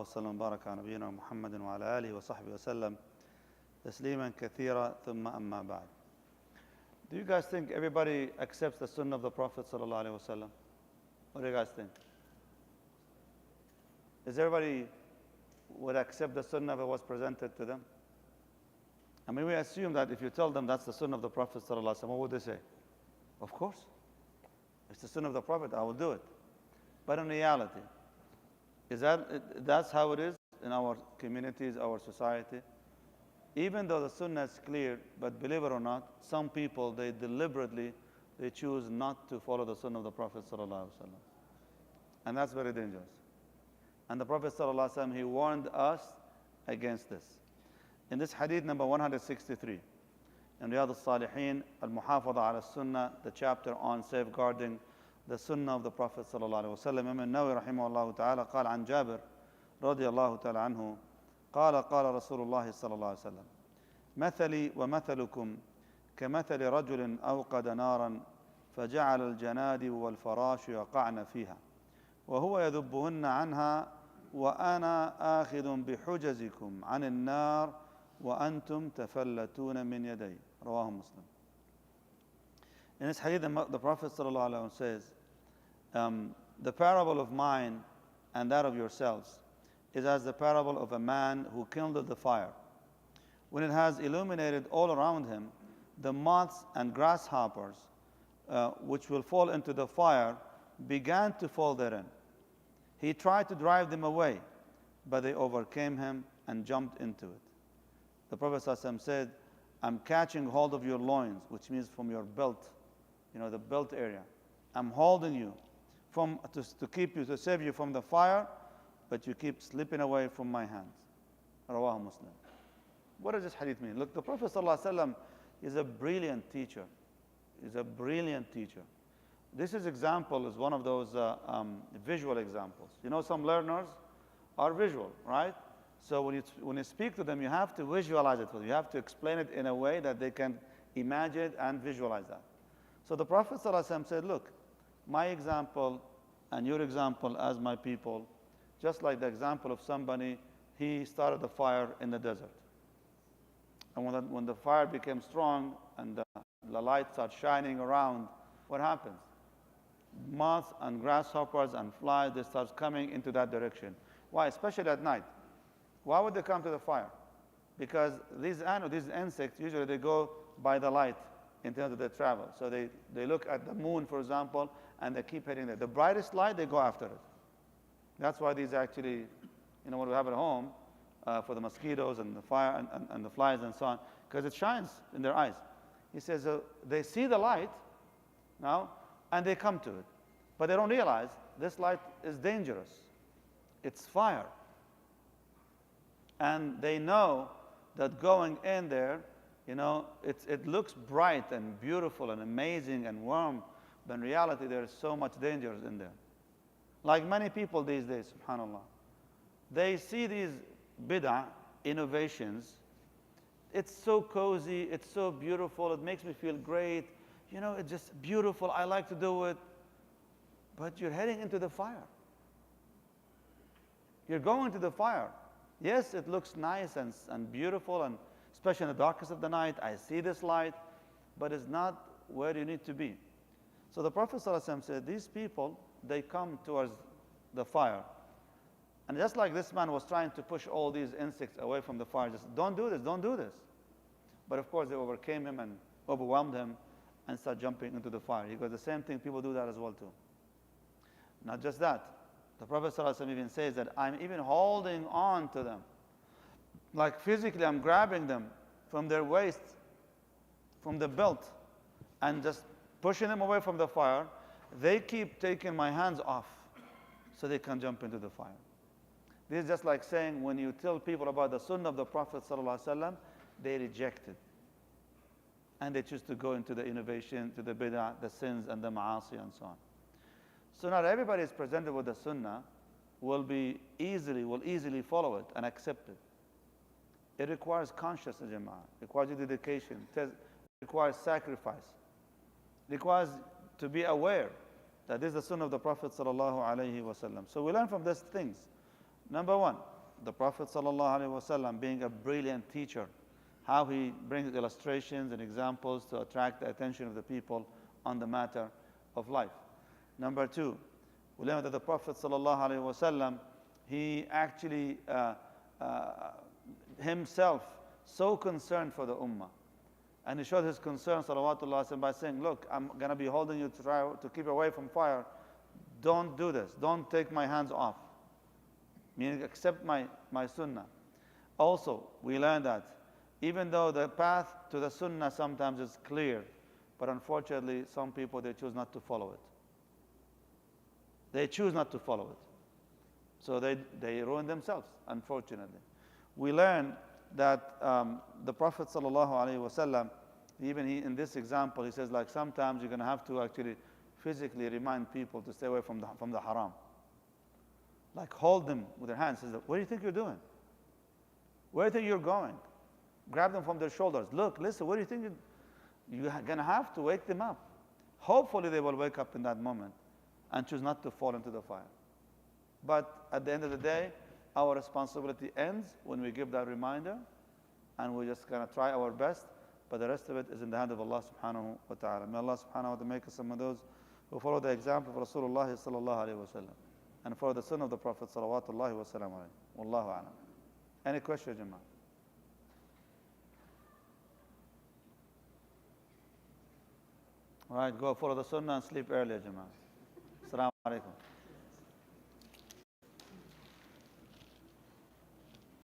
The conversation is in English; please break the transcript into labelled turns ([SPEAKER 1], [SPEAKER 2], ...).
[SPEAKER 1] الله وسلم وبارك على نبينا محمد وعلى آله وصحبه وسلم تسليما كثيرا ثم أما بعد. Do you guys think everybody accepts the Sunnah of the Prophet sallallahu alaihi wasallam? What do you guys think? Is everybody would accept the Sunnah if it was presented to them? I mean, we assume that if you tell them that's the Sunnah of the Prophet sallallahu alaihi wasallam, what would they say? Of course. It's the Sunnah of the Prophet, I will do it. But in reality, that's how it is in our communities, our society? Even though the Sunnah is clear, but believe it or not, some people, they deliberately, they choose not to follow the Sunnah of the Prophet sallallahu alaihi wasallam. And that's very dangerous. And the Prophet sallallahu alaihi wasallam, he warned us against this. In this hadith number 163, in Riyadh al-Salihin, al-Muhafadha ala Sunnah, the chapter on safeguarding the Sunnah of the Prophet sallallahu alaihi wasallam, Imam Nawawi rahimahullah ta'ala قال عن جابر رضي الله تعالى عنه قال قال رسول الله صلى الله عليه وسلم مثلي ومثلكم كمثل رجل أوقد نارا فجعل الجنادب والفراش يقعن فيها وهو يذبهن عنها وأنا آخذ بحجزكم عن النار وأنتم تفلتون من يدي. رواه Muslim. In this hadith, the Prophet ﷺ says, the parable of mine and that of yourselves is as the parable of a man who kindled the fire. When it has illuminated all around him, the moths and grasshoppers, which will fall into the fire, began to fall therein. He tried to drive them away, but they overcame him and jumped into it. The Prophet ﷺ said, I'm catching hold of your loins, which means from your belt, the belt area. I'm holding you to keep you, to save you from the fire, but you keep slipping away from my hands. Rawah Muslim. What does this hadith mean? Look, the Prophet ﷺ is a brilliant teacher. He's a brilliant teacher. This example is one of those visual examples. Some learners are visual, right? So when you speak to them, you have to visualize it for them. You have to explain it in a way that they can imagine it and visualize that. So the Prophet ﷺ said, look, my example and your example as my people, just like the example of somebody, he started the fire in the desert. And when the fire became strong and the light started shining around, what happens? Moths and grasshoppers and flies, they start coming into that direction. Why? Especially at night. Why would they come to the fire? Because these insects, usually they go by the light in terms of their travel. So they look at the moon, for example, and they keep heading there. The brightest light, they go after it. That's why these actually, what we have at home for the mosquitoes and the fire and the flies and so on, because it shines in their eyes. He says they see the light now, and they come to it. But they don't realize this light is dangerous. It's fire. And they know that going in there, it looks bright and beautiful and amazing and warm, but in reality there is so much danger in there. Like many people these days, subhanAllah, they see these bid'ah innovations. It's so cozy, it's so beautiful, it makes me feel great. It's just beautiful, I like to do it. But you're heading into the fire. You're going to the fire. Yes, it looks nice and beautiful, and especially in the darkest of the night, I see this light, but it's not where you need to be. So the Prophet ﷺ said, these people, they come towards the fire. And just like this man was trying to push all these insects away from the fire, just don't do this, don't do this. But of course, they overcame him and overwhelmed him and started jumping into the fire. Because the same thing, people do that as well too. Not just that. The Prophet ﷺ even says that I'm even holding on to them. Like physically, I'm grabbing them from their waist, from the belt, and just pushing them away from the fire. They keep taking my hands off so they can jump into the fire. This is just like saying when you tell people about the Sunnah of the Prophet ﷺ, they reject it. And they choose to go into the innovation, to the bid'ah, the sins, and the ma'asi, and so on. So not everybody is presented with the Sunnah will easily follow it and accept it. It requires consciousness, jama'ah. It requires dedication. It requires sacrifice. It requires to be aware that this is the Sunnah of the Prophet sallallahu alaihi wasallam. So we learn from these things Number one, the Prophet ﷺ being a brilliant teacher, how he brings illustrations and examples to attract the attention of the people on the matter of life. Number two, we learn that the Prophet ﷺ, he actually himself so concerned for the ummah. And he showed his concern, salawatullah, by saying, look, I'm going to be holding you to try to keep away from fire. Don't do this. Don't take my hands off. Meaning, accept my sunnah. Also, we learn that even though the path to the sunnah sometimes is clear, but unfortunately, some people, they choose not to follow it. They choose not to follow it. So they ruin themselves, unfortunately. We learn that the Prophet ﷺ, even in this example, he says, like, sometimes you're going to have to actually physically remind people to stay away from the haram. Like, hold them with their hands. Says, what do you think you're doing? Where do you think you're going? Grab them from their shoulders. Look, listen, what do you think? You're going to have to wake them up. Hopefully they will wake up in that moment and choose not to fall into the fire. But at the end of the day, our responsibility ends when we give that reminder, and we're just going to try our best, but the rest of it is in the hand of Allah subhanahu wa ta'ala. May Allah subhanahu wa ta'ala make us some of those who follow the example of Rasulullah sallallahu alayhi wa sallam and follow the sunnah of the Prophet salawatullahi wa sallam alayhi. Wallahu a'lam. Any question, Jama'ah? All right, go follow the sunnah and sleep earlier, Jama'ah. Assalamu alaikum.